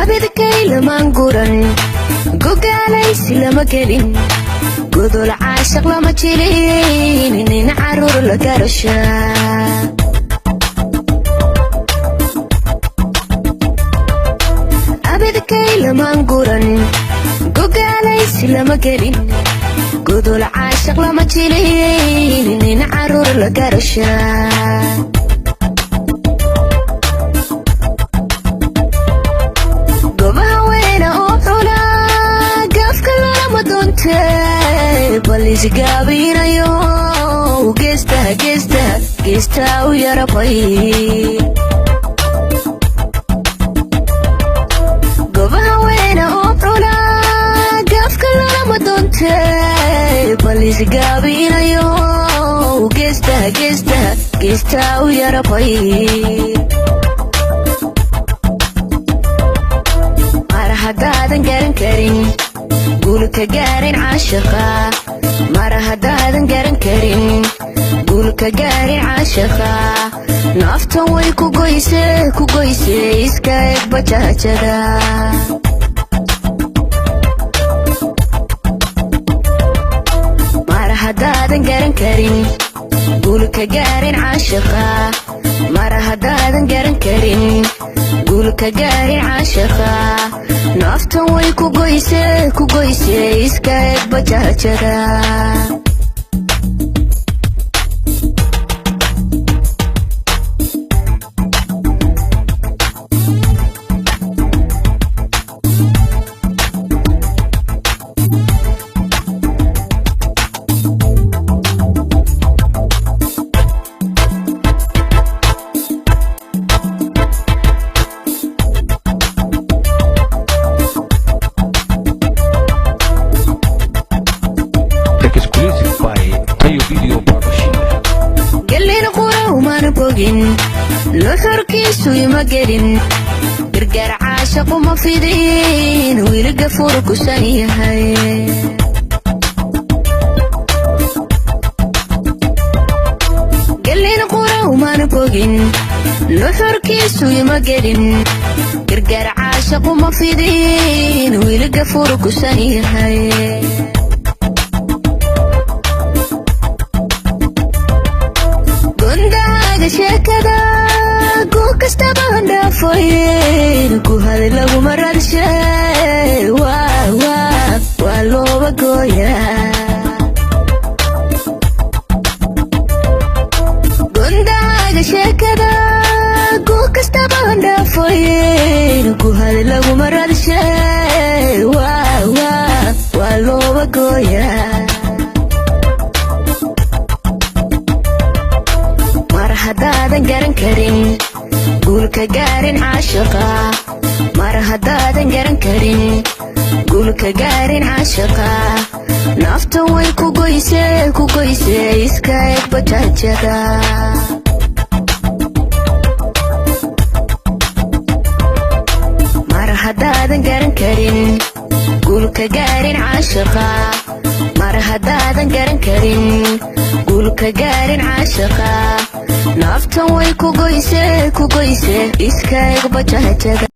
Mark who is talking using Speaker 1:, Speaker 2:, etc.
Speaker 1: abidkay lamaan guran gogaalaysi lama gelin gudul caashaq lama jilin nin caruur la garashaa abidkay lamaan guran gogaalaysi lama gelin gudul caashaq lama jilin nin caruur la garashaa balisi gaabinayo geesta u yarabay gobaha weyna oo cuna gaafka lama doonte balisi gaabinayo geesta u yarabay mar haddaadan garan karin guulka gaarin caashaqa mar haddaadan garan karin guulka gaarin caashaqa naftan way ku goyse iska eg bajaajada mar haddaadan garan karin guulka gaarin caashaqa mar haddaadan garan karin guulka gaarin caashaqa naftan way ku goyse iska eg bajaajada gelin qura umana bogin luxurkiisu ima gelin gargaar caashaqu ma fidin wiil gafuur kusan yahay gelin qura umana bogin luxurkiisu ima gelin gargaar caashaqu ma fidin wiil gafuur kusan yahay sheekada goo kastaba handhaafoyn ku hadi laguma radshay waa looba gooyaa gondaaga sheekada goo kastaba handhaafoyn ku hadi laguma radshay waa looba gooyaa haddaadan garan karin guulka gaarin caashaqa mar haddaadan garan karin guulka gaarin caashaqa naftan way ku goyse iska eg bajaajada mar haddaadan garan karin guulka gaarin caashaqa mar haddaadan garan karin guulka gaarin caashaqa naftan way ku goyse iska eg bajaajada